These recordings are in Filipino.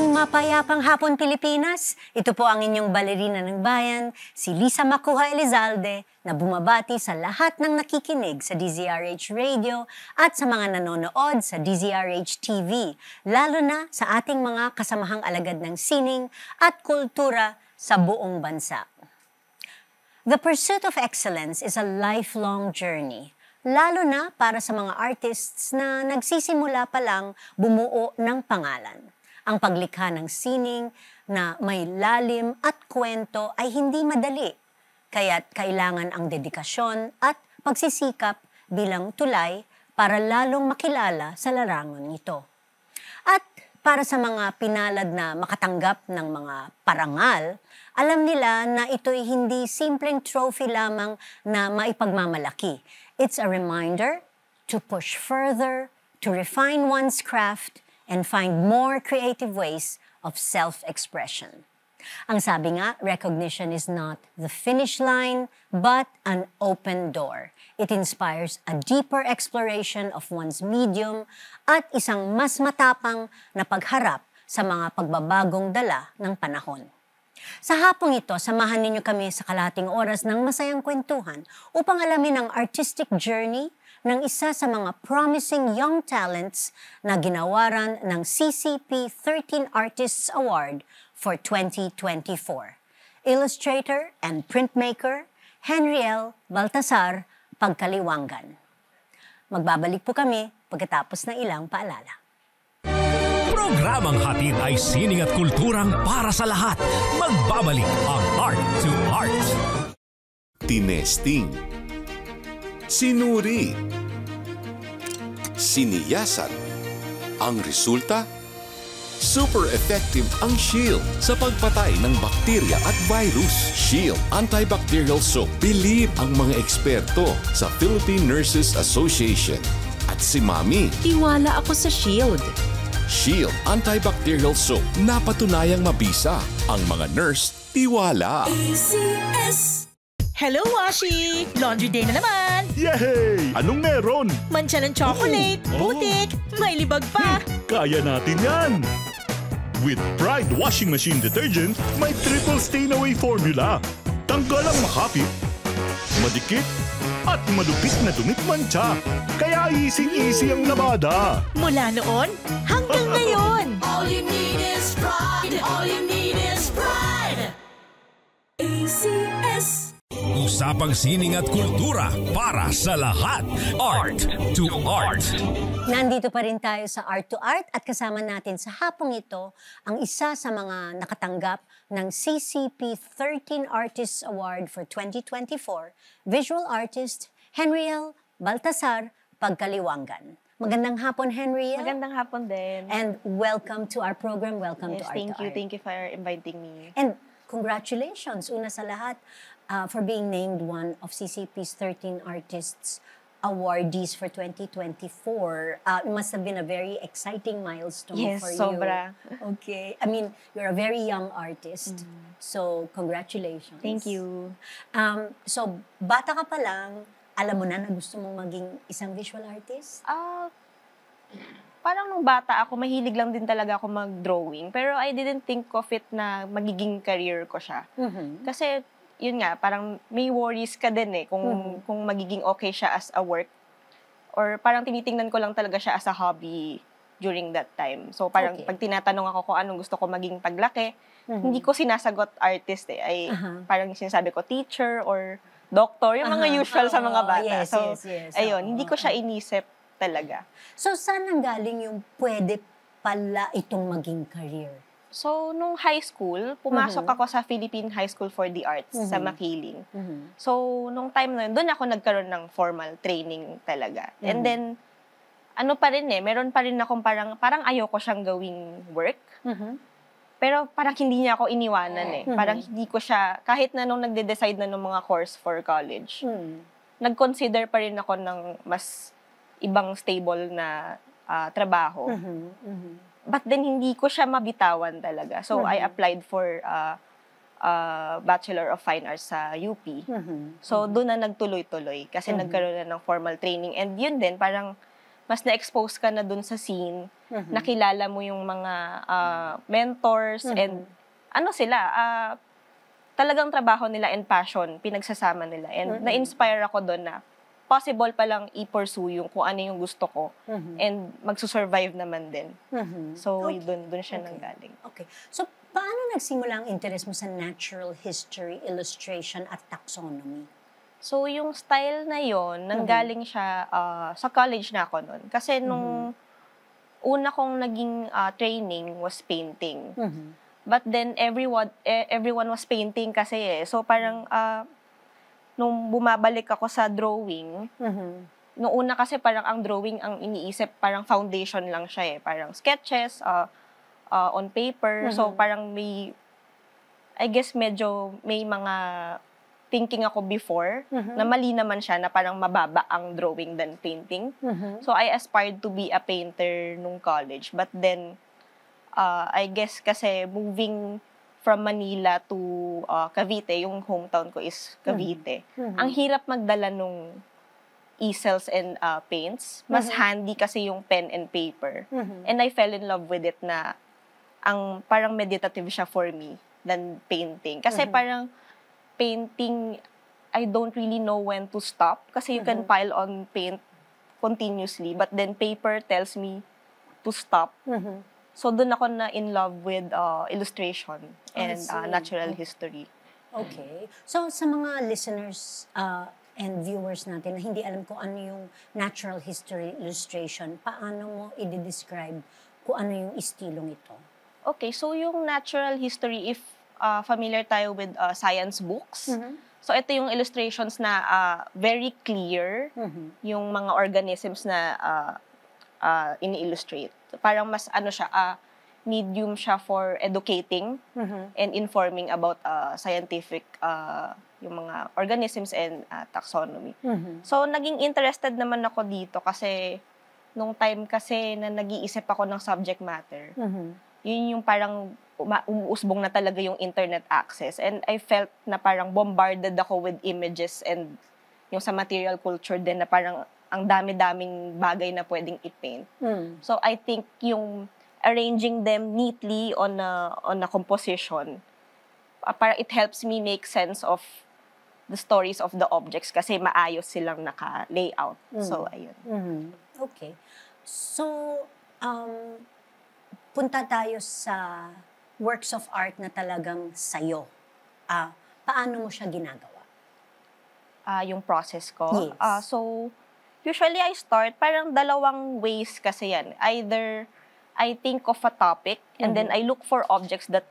Isang mapayapang hapon Pilipinas, ito po ang inyong balerina ng bayan, si Lisa Macuja Elizalde, na bumabati sa lahat ng nakikinig sa DZRH Radio at sa mga nanonood sa DZRH TV, lalo na sa ating mga kasamahang alagad ng sining at kultura sa buong bansa. The pursuit of excellence is a lifelong journey, lalo na para sa mga artists na nagsisimula pa lang bumuo ng pangalan. Ang paglikha ng sining na may lalim at kwento ay hindi madali, kaya't kailangan ang dedikasyon at pagsisikap bilang tulay para lalong makilala sa larangan nito. At para sa mga pinalad na makatanggap ng mga parangal, alam nila na ito'y hindi simpleng trophy lamang na maipagmamalaki. It's a reminder to push further, to refine one's craft, and find more creative ways of self-expression. Ang sabi nga, recognition is not the finish line, but an open door. It inspires a deeper exploration of one's medium at isang mas matapang na pagharap sa mga pagbabagong dala ng panahon. Sa hapong ito, samahan ninyo kami sa kalahating oras ng masayang kwentuhan upang alamin ang artistic journey ng isa sa mga promising young talents na ginawaran ng CCP 13 Artists Award for 2024. Illustrator and printmaker, Henriel Baltasar Pagkaliwangan. Magbabalik po kami pagkatapos ng ilang paalala. Programang hatid ay sining at kulturang para sa lahat. Magbabalik ang Art to Art. Tinesting, sinuri, siniyasan. Ang resulta? Super effective ang Shield sa pagpatay ng bakterya at virus. Shield Antibacterial Soap. Believe ang mga eksperto sa Philippine Nurses Association. At si Mami. Tiwala ako sa Shield. Shield Antibacterial Soap. Napatunayang mabisa. Ang mga nurse, tiwala. ACS. Hello, Washi! Laundry day na naman! Yay! Anong meron? Mancha ng chocolate, putik, may libag pa. Kaya natin yan! With Pride Washing Machine Detergent, may triple stain-away formula. Tanggal ang makapit, madikit, at malupit na dumit mancha. Kaya easy-easy ang labada. Mula noon hanggang ngayon. All you need is pride. All you need is pride. ACS. Usapang sining at kultura para sa lahat. Art to Art. Nandito pa rin tayo sa Art to Art at kasama natin sa hapong ito ang isa sa mga nakatanggap ng CCP 13 Artists Award for 2024, visual artist Henriel Baltasar Pagkaliwangan. Magandang hapon, Henriel. Magandang hapon din. And welcome to our program. Welcome to Art to Art. Thank you for inviting me. And congratulations, una sa lahat, for being named one of CCP's 13 Artists Awardees for 2024. It must have been a very exciting milestone for you. Yes, sobra. Okay. I mean, you're a very young artist. So, congratulations. Thank you. So, bata ka pa lang, alam mo na gusto mong maging isang visual artist? Parang nung bata ako, mahilig lang din talaga ako mag-drawing. Pero I didn't think of it na magiging career ko siya. Kasi, yun nga, parang may worries ka din kung magiging okay siya as a work. Or parang tinitingnan ko lang talaga siya as a hobby during that time. So parang pag tinatanong ako kung anong gusto ko maging paglaki, hindi ko sinasagot artist parang sinasabi ko teacher or doctor, yung mga usual sa mga bata. Ayun, hindi ko siya inisip talaga. So saan nanggaling yung pwede pala itong maging career? So, nung high school, pumasok ako sa Philippine High School for the Arts sa Makiling. So, nung time na yun, doon ako nagkaroon ng formal training talaga. And then, ano pa rin meron pa rin akong parang ayoko siyang gawing work. Pero parang hindi niya ako iniwanan Parang hindi ko siya, kahit na nung nagde-decide na ng mga course for college, nag-consider pa rin ako ng mas ibang stable na trabaho. But then, hindi ko siya mabitawan talaga. So, I applied for Bachelor of Fine Arts sa UP. So, doon na nagtuloy-tuloy kasi nagkaroon na ng formal training. And yun din, parang mas na-expose ka na dun sa scene, nakilala mo yung mga mentors, and ano sila, talagang trabaho nila and passion, pinagsasama nila. And na-inspire ako doon na possible palang i-pursue yung kung ano yung gusto ko and magsusurvive naman din. So, doon siya nanggaling. Okay. So, paano nagsimula ang interest mo sa natural history, illustration, at taxonomy? So, yung style na yon nanggaling siya sa college na ako noon. Kasi nung una kong naging training was painting. But then, everyone was painting kasi eh. So, parang nung bumabalik ako sa drawing, nung una kasi parang ang drawing, ang iniisip, parang foundation lang siya eh. Parang sketches on paper. So, parang I guess medyo may mga thinking ako before, na mali naman siya, na parang mababa ang drawing than painting. So, I aspired to be a painter nung college. But then, I guess kasi moving from Manila to Cavite, yung hometown ko is Cavite. Ang hirap magdala nung easels and paints. Mas handy kasi yung pen and paper. And I fell in love with it na parang meditative siya for me than painting. Kasi parang painting, I don't really know when to stop kasi you can pile on paint continuously. But then paper tells me to stop. So, doon ako na in love with illustration and natural history. Okay. So, sa mga listeners and viewers natin na hindi alam kung ano yung natural history illustration, paano mo i-describe kung ano yung istilong ito? Okay, so yung natural history, if familiar tayo with science books, so ito yung illustrations na very clear, yung mga organisms na ini-illustrate. Parang mas medium siya for educating and informing about scientific yung mga organisms and taxonomy. So, naging interested naman ako dito kasi nung time kasi na nag-iisip ako ng subject matter, yun yung parang umuusbong na talaga yung internet access. And I felt na parang bombarded ako with images and yung sa material culture din na parang ang dami-daming bagay na pwedeng i-paint. So, I think yung arranging them neatly on a composition, parang it helps me make sense of the stories of the objects kasi maayos silang naka-layout. So, ayun. Okay. So, punta tayo sa works of art na talagang sayo. Paano mo siya ginagawa? Yung process ko? Yes. So, usually I start, parang dalawang ways kasi yan. Either I think of a topic and then I look for objects that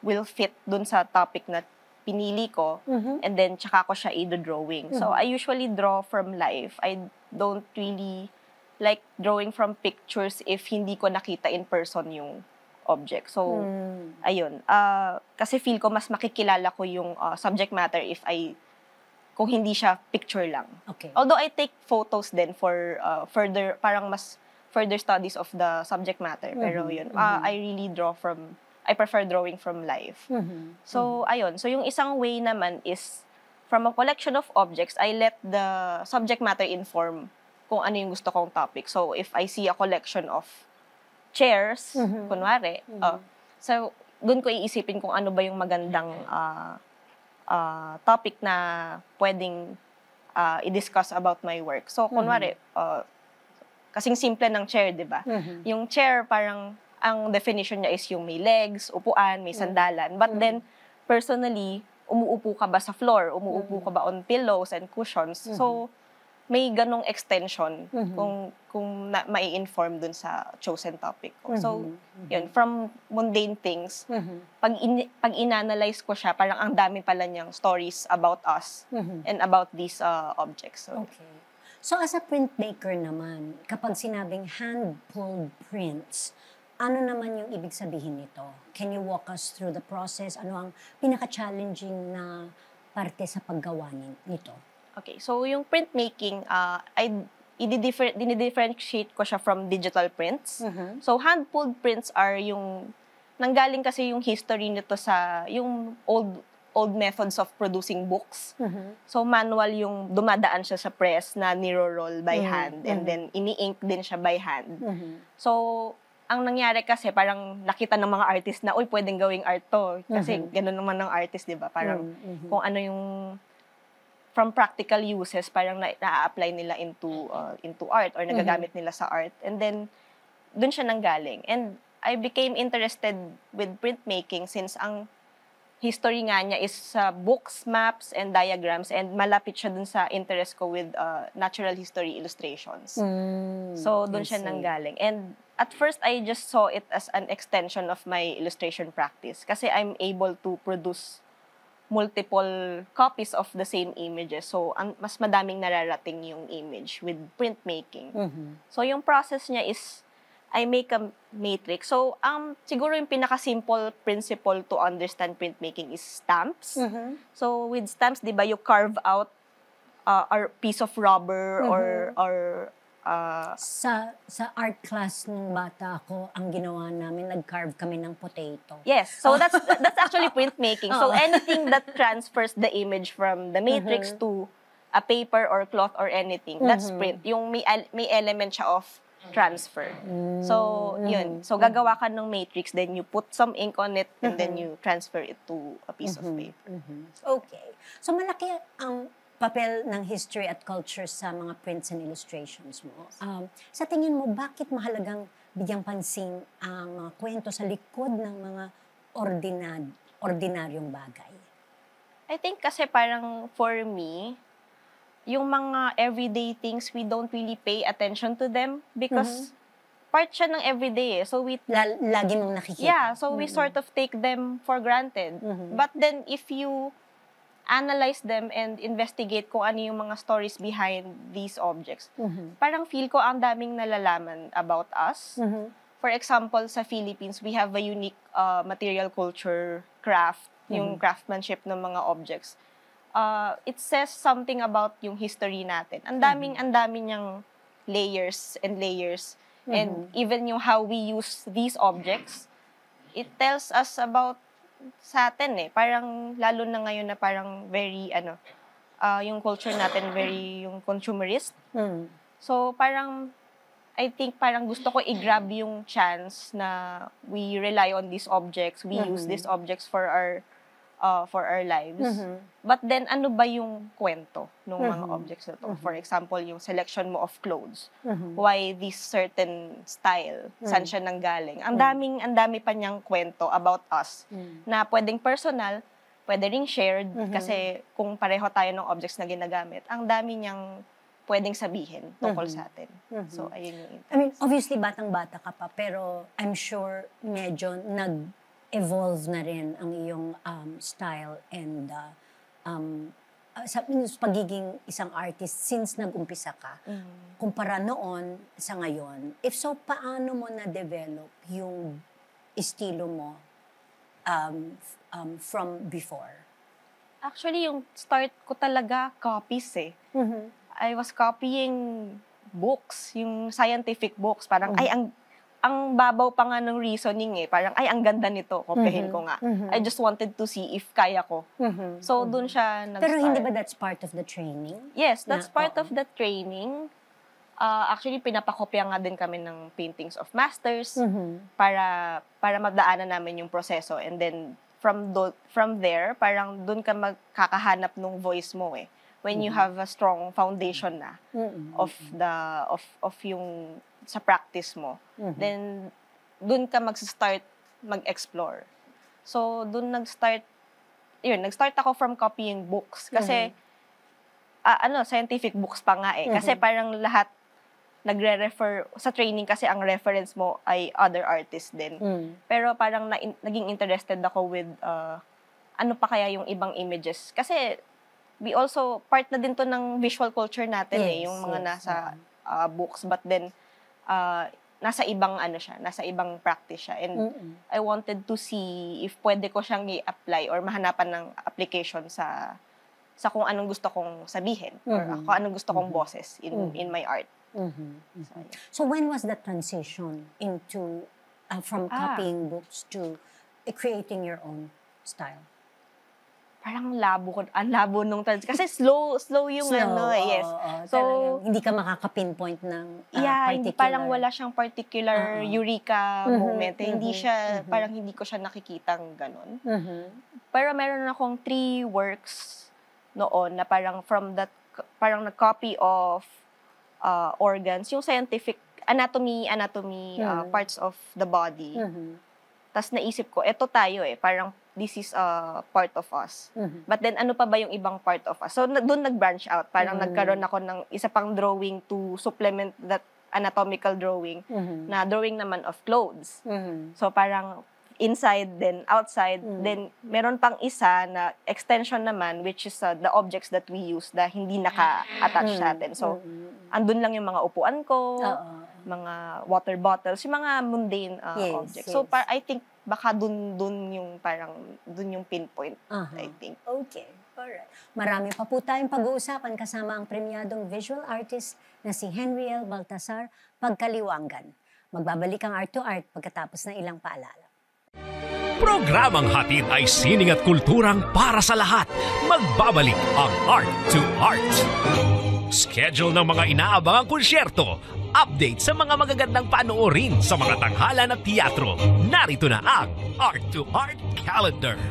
will fit dun sa topic na pinili ko and then tsaka ko siya i-drawing. So, I usually draw from life. I don't really like drawing from pictures if hindi ko nakita in person yung object. So, ayun. Kasi feel ko mas makikilala ko yung subject matter kung hindi siya picture lang. Okay. Although I take photos then for further, parang mas further studies of the subject matter. Pero yun, I prefer drawing from life. So, ayun. So, yung isang way naman is, from a collection of objects, I let the subject matter inform kung ano yung gusto kong topic. So, if I see a collection of chairs, kunwari, so, dun ko iisipin kung ano ba yung magandang topic na pwedeng i-discuss about my work. So, kunwari, kasing simple ng chair, di ba? Yung chair, parang, ang definition niya is yung may legs, upuan, may sandalan. But then, personally, umuupo ka ba sa floor? Umuupo ka ba on pillows and cushions? So, may ganong extension kung mai-inform dun sa chosen topic ko. So, yun, from mundane things, pag inanalyze ko siya, parang ang dami pala niyang stories about us and about these objects. So, Okay. So, as a printmaker naman, kapag sinabing hand-pulled prints, ano naman yung ibig sabihin nito? Can you walk us through the process? Ano ang pinaka-challenging na parte sa paggawa nito? Okay, so yung printmaking, dinidifferentiate ko siya from digital prints. So hand-pulled prints are yung, nanggaling kasi yung history nito sa, yung old methods of producing books. So, manual yung dumadaan siya sa press na niro-roll by hand and then ini-ink din siya by hand. So, ang nangyari kasi parang nakita ng mga artist na, uy, pwedeng gawing art to. Kasi gano'n naman ng artist, di ba? Parang kung ano yung from practical uses, parang na-apply nila into art or nagagamit nila sa art. And then, dun siya nanggaling. And I became interested with printmaking since ang history nga niya is books, maps, and diagrams, and malapit siya dun sa interest ko with natural history illustrations. So, dun siya nanggaling. And at first, I just saw it as an extension of my illustration practice kasi I'm able to produce multiple copies of the same images. So, mas madaming nararating yung image with printmaking. So, yung process niya is I make a matrix. So, siguro yung pinaka-simple principle to understand printmaking is stamps. So, with stamps, di ba, you carve out a piece of rubber or Sa art class nung bata ako, ang ginawa namin, nag-carve kami ng potato. Yes. So, that's actually printmaking. So, anything that transfers the image from the matrix to a paper or cloth or anything, that's print. Yung may element siya of transfer. So, yun. So, gagawa ka ng matrix, then you put some ink on it, and then you transfer it to a piece of paper. Okay. So, malaki ang papel ng history at culture sa mga prints and illustrations mo. Sa tingin mo, bakit mahalagang bigyang pansin ang mga kwento sa likod ng mga ordinaryong bagay? I think kasi parang for me, yung mga everyday things, we don't really pay attention to them because part siya ng everyday eh. So we Lagi mong nakikita. yeah, so we sort of take them for granted. But then if you analyze them and investigate kung ano yung mga stories behind these objects, parang feel ko ang daming nalalaman about us. For example, sa Philippines, we have a unique material culture, craft, yung craftsmanship ng mga objects. It says something about yung history natin. Ang daming niyang layers and layers. And even yung how we use these objects, it tells us about sa atin eh. Parang, lalo na ngayon na parang very, yung culture natin, very yung consumerist. So, parang, I think parang gusto ko i-grab yung chance na we rely on these objects, we use these objects for our lives. But then, ano ba yung kwento ng mga objects na to? For example, yung selection mo of clothes. Why this certain style? Saan siya nanggaling? Ang dami pa niyang kwento about us na pwedeng personal, pwede ring shared, kasi kung pareho tayo ng objects na ginagamit, ang dami niyang pwedeng sabihin tungkol sa atin. So, ayun yung interest. I mean, obviously, batang-bata ka pa, pero I'm sure medyo evolve na rin ang iyong style and sa pagiging isang artist since nag-umpisa ka. Kumpara noon sa ngayon, if so, paano mo na-develop yung estilo mo from before? Actually, yung start ko talaga copies eh. I was copying books, yung scientific books. Parang, ay, ang babaw pa nga ng reasoning eh. Parang, ay, ang ganda nito. Kopyahin ko nga. I just wanted to see if kaya ko. So, dun siya nag-start. Pero hindi ba that's part of the training? Yes, that's part of the training. Actually, pinapakopya nga din kami ng paintings of masters para madaanan namin yung proseso. And then, from there, parang dun ka magkakahanap ng voice mo eh. When you have a strong foundation na of yung sa practice mo, then dun ka mag-start mag-explore. So, dun nag-start ako from copying books. Kasi, scientific books pa nga eh. Kasi parang lahat nagre-refer, sa training kasi ang reference mo ay other artists din. Pero parang naging interested ako with, ano pa kaya yung ibang images. Kasi, we also, part na din to ng visual culture natin yung mga nasa books. But then, nasa ibang nasa ibang practice siya. And I wanted to see if pwede ko siyang i-apply or mahanapan ng application sa kung anong gusto kong sabihin or kung anong gusto kong boses in my art. So when was the transition into from copying books to creating your own style? parang ang labo nung kasi slow yung yes. So, hindi ka makaka-pinpoint ng particular. Hindi, parang wala siyang particular eureka moment. Hindi siya, parang hindi ko siya nakikitang ganon. Pero meron akong 3 works noon na parang parang nag-copy of organs, yung scientific anatomy parts of the body. Tas naisip ko, eto tayo parang this is a part of us. But then, ano pa ba yung ibang part of us? So, doon nag-branch out. Parang nagkaroon ako ng isa pang drawing to supplement that anatomical drawing na drawing naman of clothes. So, parang inside, then outside. Then, meron pang isa na extension naman, which is the objects that we use na hindi naka-attach sa atin. So, andun lang yung mga upuan ko, mga water bottles, yung mga mundane objects. So, I think, baka dun yung pinpoint, I think. Okay, alright. Marami pa po tayong pag-uusapan kasama ang premiadong visual artist na si Henriel Baltasar Pagkaliwangan. Magbabalik ang Art to Art pagkatapos ng ilang paalala. Programang hatid ay sining at kulturang para sa lahat. Magbabalik ang Art to Art. Schedule ng mga inaabangang konsyerto, update sa mga magagandang panoorin sa mga tanghalan at teatro. Narito na ang Art to Art Calendar.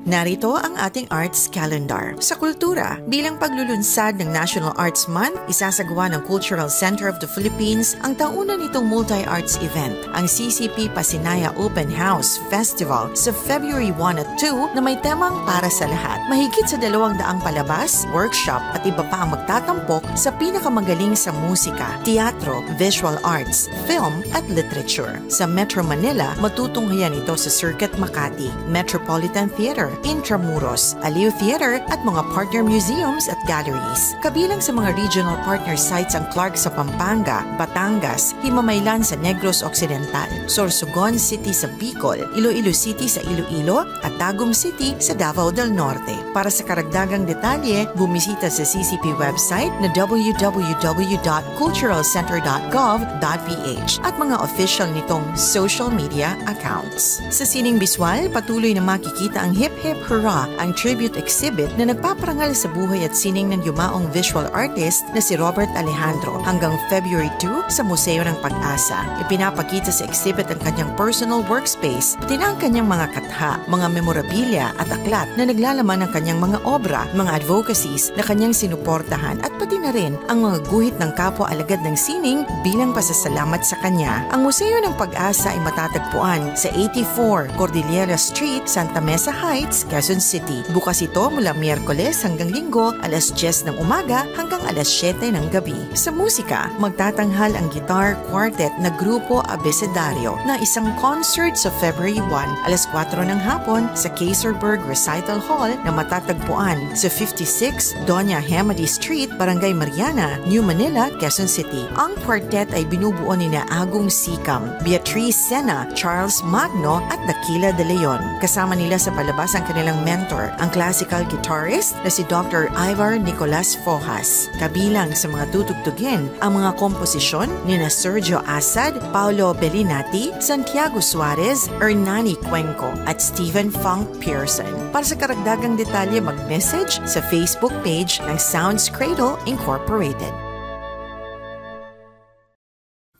Narito ang ating arts calendar. Sa kultura, bilang paglulunsad ng National Arts Month, isasagawa ng Cultural Center of the Philippines ang tauna nitong multi-arts event, ang CCP Pasinaya Open House Festival sa February 1 at 2 na may temang para sa lahat. Mahigit sa 200 palabas, workshop at iba pa ang magtatampok sa pinakamagaling sa musika, teatro, visual arts, film at literature. Sa Metro Manila, matutunghayan ito sa Circuit Makati, Metropolitan Theater, Intramuros, Aliw Theater at mga partner museums at galleries. Kabilang sa mga regional partner sites ang Clark sa Pampanga, Batangas, Himamaylan sa Negros Occidental, Sorsogon City sa Bicol, Iloilo City sa Iloilo at Tagum City sa Davao del Norte. Para sa karagdagang detalye, bumisita sa CCP website na www.culturalcenter.gov.ph at mga official nitong social media accounts. Sa sining biswal, patuloy na makikita ang Hip Hip Hurrah, ang tribute exhibit na nagpaparangal sa buhay at sining ng yumaong visual artist na si Robert Alejandro hanggang February 2 sa Museo ng Pag-asa. Ipinapakita sa exhibit ang kanyang personal workspace, pati na ang kanyang mga katha, mga memorabilia at aklat na naglalaman ng kanyang mga obra, mga advocacies na kanyang sinuportahan at pati na rin ang mga guhit ng kapwa alagad ng sining bilang pasasalamat sa kanya. Ang Museo ng Pag-asa ay matatagpuan sa 84 Cordillera Street, Santa Mesa Heights, Quezon City. Bukas ito mula Miyerkules hanggang Linggo, alas 10 ng umaga hanggang alas 7 ng gabi. Sa musika, magtatanghal ang guitar quartet na Grupo Abecedario na isang concert sa February 1, alas 4 ng hapon sa Kaiserberg Recital Hall na matatagpuan sa 56 Doña Hamady Street, Barangay Mariana, New Manila, Quezon City. Ang quartet ay binubuo ni na Agong Sikam, Beatriz Sena, Charles Magno at Dakila de Leon. Kasama nila sa palabas ang kanilang mentor, ang classical guitarist na si Dr. Ivar Nicolas Fojas. Kabilang sa mga tutugtugin ang mga komposisyon ni na Sergio Asad, Paolo Bellinati, Santiago Suarez, Hernani Cuenco at Stephen Funk Pearson. Para sa karagdagang detalye, mag-message sa Facebook page ng Sounds Cradle Incorporated.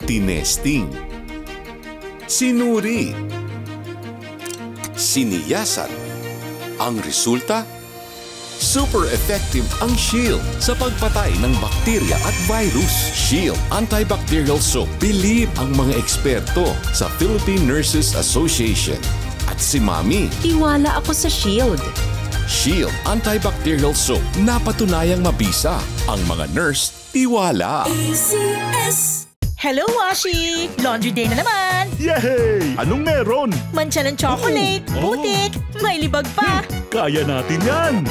Tinesting, sinuri, siniyasan. Ang resulta? Super effective ang Shield sa pagpatay ng bakterya at virus. Shield Antibacterial Soap. Believe ang mga eksperto sa Philippine Nurses Association. At si Mami. Tiwala ako sa Shield. Shield Antibacterial Soap. Napatunayang mabisa. Ang mga nurse, tiwala. ACS. Hello, Washi! Laundry day na naman! Yay! Anong meron? Mancha ng chocolate, putik, may libag pa! Kaya natin yan!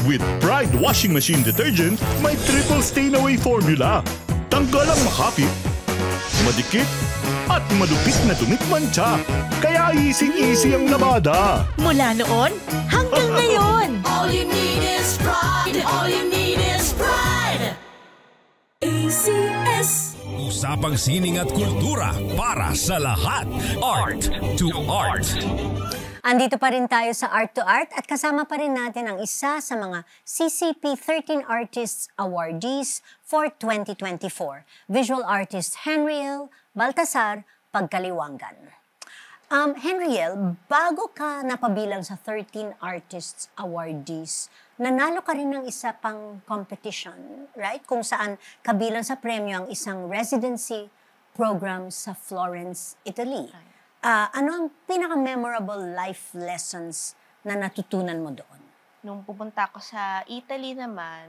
With Pride Washing Machine Detergent, may triple stain-away formula. Tanggal ang makapit, madikit, at malupit na dumit-mancha. Kaya easy-easy ang labada. Mula noon hanggang ngayon! All you need is pride. All you need is pride. ACS. Usapang sining at kultura para sa lahat. Art to Art. Andito pa rin tayo sa Art to Art at kasama pa rin natin ang isa sa mga CCP 13 Artists Awardees for 2024, visual artist Henriel Baltasar Pagkaliwangan. Henriel, bago ka napabilang sa 13 Artists Awardees, nanalo ka rin ng isa pang competition, right? Kung saan kabilang sa premyo ang isang residency program sa Florence, Italy. Ano ang pinaka-memorable life lessons na natutunan mo doon? Nung pupunta ako sa Italy naman,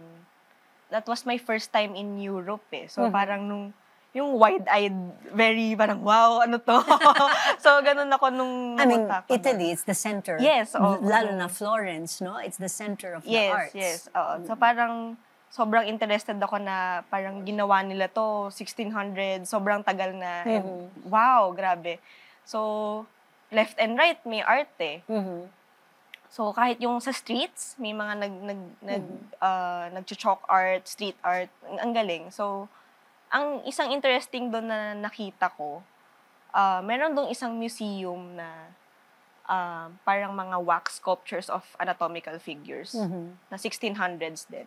that was my first time in Europe eh. So parang yung wide-eyed, very parang, wow, ano to? So, ganun ako nung napunta ako. Italy, it's the center. Yes. Lalo na Florence, no? It's the center of the arts. Yes. So, parang sobrang interested ako na parang ginawa nila to, 1600, sobrang tagal na. And, wow, grabe. So, left and right, may art eh. So, kahit yung sa streets, may mga nag-chalk art, street art, ang galing. So, ang isang interesting doon na nakita ko, meron doon isang museum na parang mga wax sculptures of anatomical figures na 1600s din.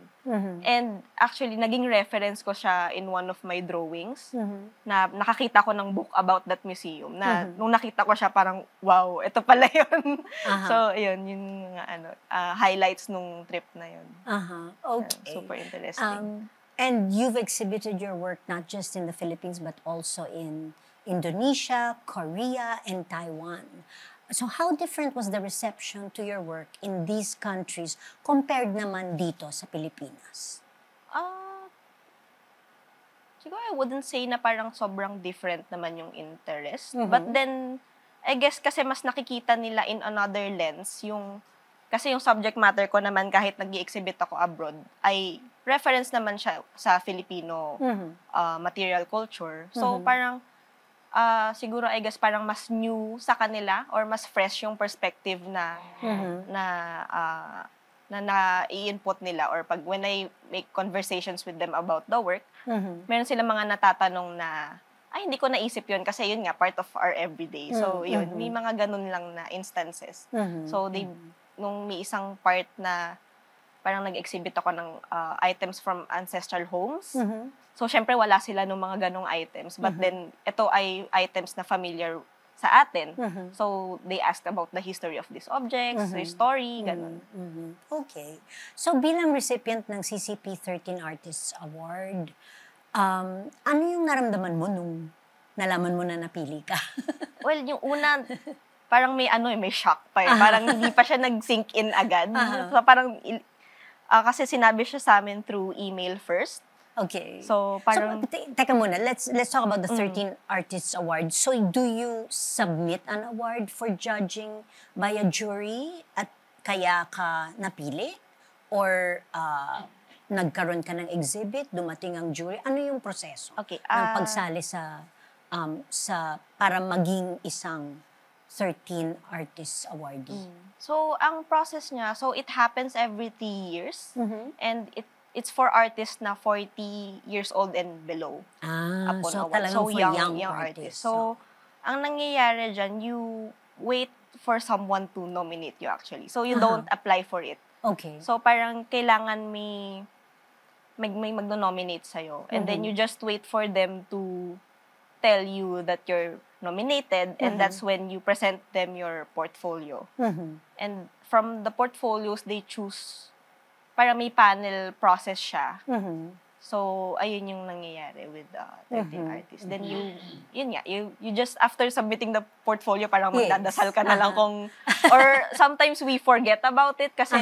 And actually, naging reference ko siya in one of my drawings na nakakita ko ng book about that museum na nung nakita ko siya parang, wow, ito pala yun. So, yun mga highlights nung trip na yun. Okay. Super interesting. And you've exhibited your work not just in the Philippines but also in Indonesia, Korea, and Taiwan. So how different was the reception to your work in these countries compared naman dito sa Pilipinas? Siguro I wouldn't say na parang sobrang different naman yung interest. But then, I guess kasi mas nakikita nila in another lens kasi yung subject matter ko naman kahit nag-i-exhibit ako abroad ay reference naman siya sa Filipino material culture. So parang siguro I guess parang mas new sa kanila or mas fresh yung perspective na i-input nila or when I make conversations with them about the work, meron silang mga natatanong na ay, hindi ko naisip yun kasi yun nga, part of our everyday. So, yun, may mga ganun lang na instances. So, nung may isang part na parang nag-exhibit ako ng items from ancestral homes. So, syempre, wala sila nung mga ganong items. But then, ito ay items na familiar sa atin. So, they asked about the history of these objects, the story, ganun. Okay. So, bilang recipient ng CCP 13 Artists Award, ano yung naramdaman mo nung nalaman mo na napili ka? Well, yung una, parang may shock pa eh. Parang hindi pa siya nag-sink in agad. So, parang, kasi sinabi siya sa amin through email first. Okay. So, parang... Teka muna, let's talk about the 13 Artists Award. So, do you submit an award for judging by a jury at kaya ka napili? Or nagkaroon ka ng exhibit, dumating ang jury? Ano yung proseso ng pagsali sa para maging isang 13 Artists Awardee? So, ang process niya, so it happens every 3 years. And it's for artists na 40 years old and below. So talagang for young artists. So, ang nangyayari dyan, you wait for someone to nominate you actually. So, you don't apply for it. Okay. So, parang kailangan may magno-nominate sa'yo. And then, you just wait for them to tell you that you're nominated, and that's when you present them your portfolio. And from the portfolios, they choose, para may panel process siya. So, ayun yung nangyayari with 13 artists. Then you just, after submitting the portfolio, parang magdadasal ka na lang kung, or sometimes we forget about it kasi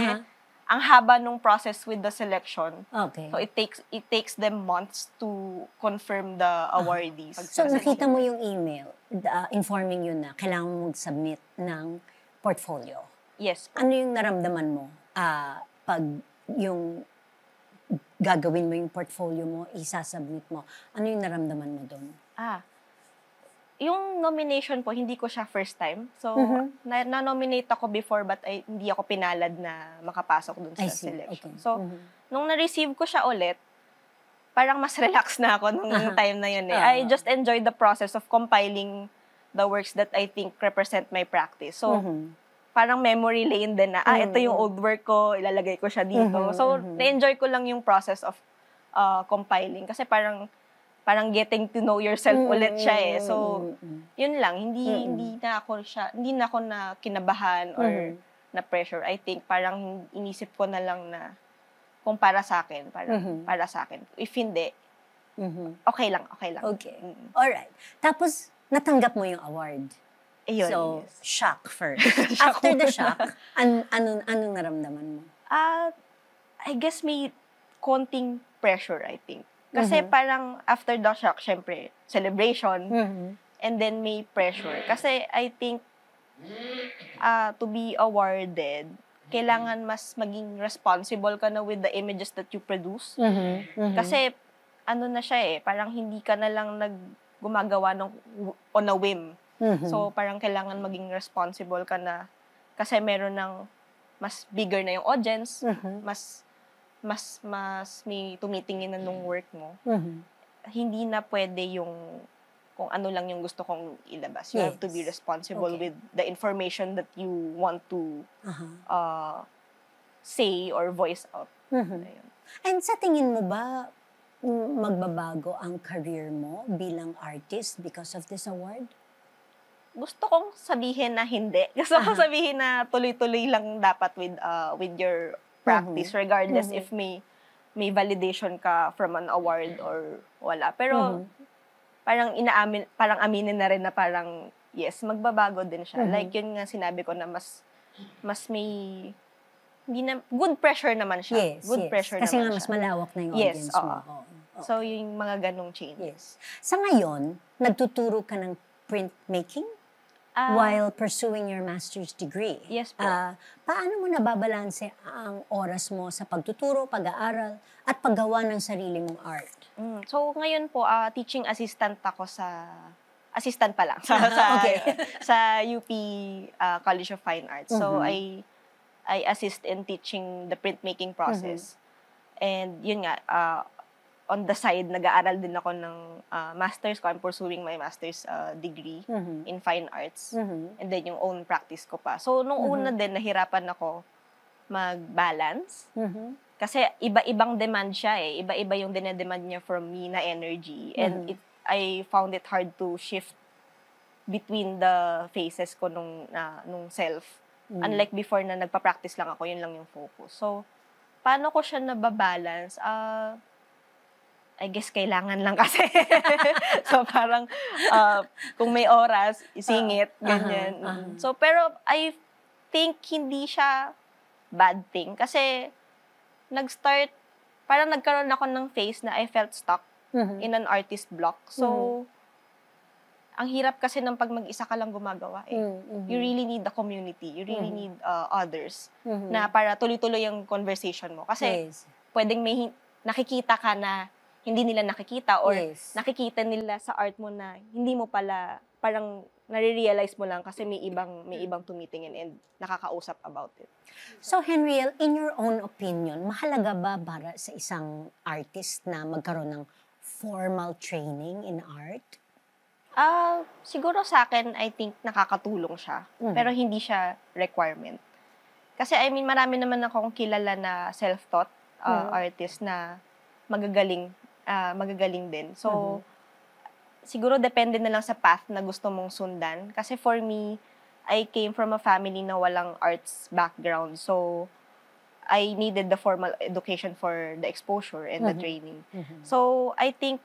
ang haba nung process with the selection. Okay. So, it takes them months to confirm the awardees. So, nakita mo yung email informing you na kailangan mo mag-submit ng portfolio. Yes. Ano yung naramdaman mo pag yung gagawin mo yung portfolio mo, isasubmit mo? Ano yung naramdaman mo doon? Yung nomination po, hindi ko siya first time. So, na-nominate ako before but hindi ako pinalad na makapasok dun sa selection. Okay. So, nung na-receive ko siya ulit, parang mas relax na ako nung time na yun eh. I just enjoyed the process of compiling the works that I think represent my practice. So, parang memory lane din na, ito yung old work ko, ilalagay ko siya dito. So, na-enjoy ko lang yung process of compiling. Kasi parang getting to know yourself ulit siya eh. So, yun lang. Hindi na ako na kinabahan or na pressure. I think parang inisip ko na lang na kung para sa akin, para sa akin. If hindi, okay lang. Okay. Alright. Tapos, natanggap mo yung award. Ayun. So, shock first. After the shock, anong naramdaman mo? I guess may konting pressure, I think. Kasi parang after the shock, syempre, celebration, and then may pressure. Kasi I think, to be awarded, kailangan mas maging responsible ka na with the images that you produce. Kasi, ano na siya eh, parang hindi ka na lang gumagawa on a whim. So, parang kailangan maging responsible ka na kasi meron ng mas bigger na yung audience, mas may tumitingin na nung work mo. Hindi na pwede yung kung ano lang yung gusto kong ilabas. You have to be responsible with the information that you want to say or voice out. And sa tingin mo ba, magbabago ang career mo bilang artist because of this award? Gusto kong sabihin na hindi. Gusto kong sabihin na tuloy-tuloy lang dapat with your practice regardless if may validation ka from an award or wala. Pero parang aminin na rin na parang yes, magbabago din siya. Like yun nga sinabi ko na mas may hindi na good pressure naman siya. Good pressure kasi naman nga mas siya. malawak na yung audience mo. So yung mga ganong changes. Sa ngayon, nagtuturo ka ng printmaking? While pursuing your master's degree. Yes po. Paano mo nababalanse ang oras mo sa pagtuturo, pag-aaral, at paggawa ng sarili mong art? So ngayon po, teaching assistant ako assistant pa lang, sa UP College of Fine Arts. So I assist in teaching the printmaking process. And yun nga, on the side, nag-aaral din ako ng master's ko. I'm pursuing my master's degree in fine arts. And then yung own practice ko pa. So, nung una din, nahirapan ako mag-balance. Kasi iba-ibang demand siya eh. Iba-iba yung dinedemand niya from me na energy. And I found it hard to shift between the phases ko nung self. Unlike before na nagpa-practice lang ako, yun lang yung focus. So, paano ko siya nababalance? I guess kailangan lang kasi. So parang kung may oras, isingit, ganyan. So pero I think hindi siya bad thing kasi parang nagkaroon ako ng phase na I felt stuck in an artist block. So ang hirap kasi ng pag mag-isa ka lang gumagawa eh. You really need the community. You really need others na para tuloy-tuloy yung conversation mo. Kasi pwedeng may nakikita ka na hindi nila nakikita or nakikita nila sa art mo na hindi mo pala, parang nare-realize mo lang kasi may ibang tumitingin and nakakausap about it. So Henriel, in your own opinion, mahalaga ba para sa isang artist na magkaroon ng formal training in art? Siguro sa akin, I think nakakatulong siya. Pero hindi siya requirement. Kasi I mean, marami naman akong kilala na self-taught artist na magagaling din. So, siguro depende na lang sa path na gusto mong sundan. Kasi for me, I came from a family na walang arts background. So, I needed the formal education for the exposure and the training. So, I think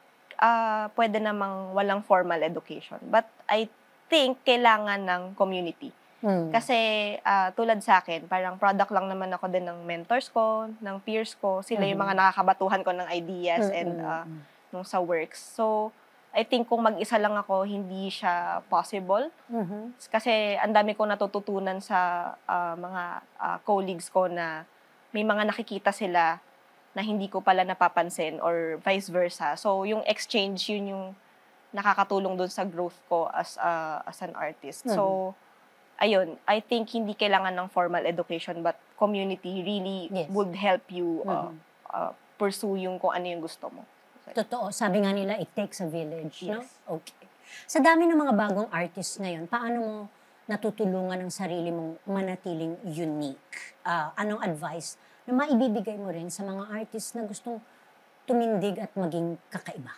pwede namang walang formal education. But I think kailangan ng community. Kasi tulad sa akin, parang product lang naman ako din ng mentors ko, ng peers ko. Sila yung mga nakakabatuhan ko ng ideas and nung sa works. So, I think kung mag-isa lang ako, hindi siya possible. Kasi ang dami kong natututunan sa mga colleagues ko na may mga nakikita sila na hindi ko pala napapansin or vice versa. So, yung exchange, yun yung nakakatulong dun sa growth ko as an artist. So, ayun, I think hindi kailangan ng formal education but community really would help you pursue yung kung ano yung gusto mo. Totoo. Sabi nga nila, it takes a village, no? Okay. Sa dami ng mga bagong artists ngayon, paano mo natutulungan ang sarili mong manatiling unique? Anong advice na maibibigay mo rin sa mga artist na gustong tumindig at maging kakaiba?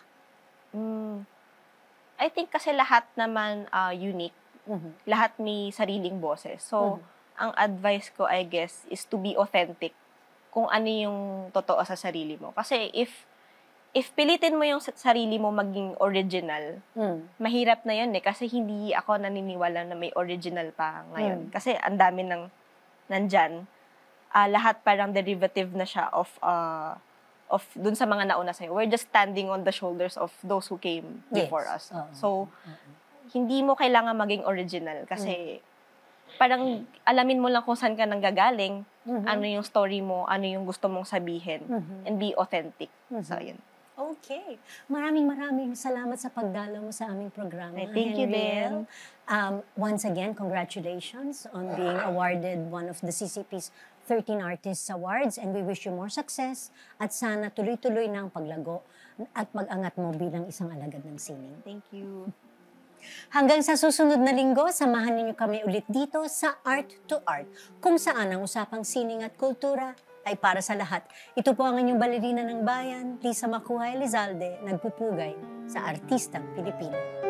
I think kasi lahat naman unique. Lahat may sariling boses. So, ang advice ko, I guess, is to be authentic kung ano yung totoo sa sarili mo. Kasi if pilitin mo yung sarili mo maging original, mahirap na yun kasi hindi ako naniniwala na may original pa ngayon. Kasi ang dami nandyan. Lahat parang derivative na siya of dun sa mga nauna sa'yo. We're just standing on the shoulders of those who came before us. So, hindi mo kailangan maging original kasi parang alamin mo lang kung saan ka nanggagaling, ano yung story mo, ano yung gusto mong sabihin, and be authentic. So, yun. Okay. Maraming salamat sa pagdalaw mo sa aming programa. Thank you, Del. Once again, congratulations on being awarded one of the CCP's 13 Artists Awards, and we wish you more success at sana tuloy-tuloy na ang paglago at mag-angat mo bilang isang alagad ng sining. Thank you. Hanggang sa susunod na linggo, samahan ninyo kami ulit dito sa Art to Art, kung saan ang usapang sining at kultura ay para sa lahat. Ito po ang inyong balerina ng bayan, Lisa Macuha Elizalde, nagpupugay sa Artistang Pilipino.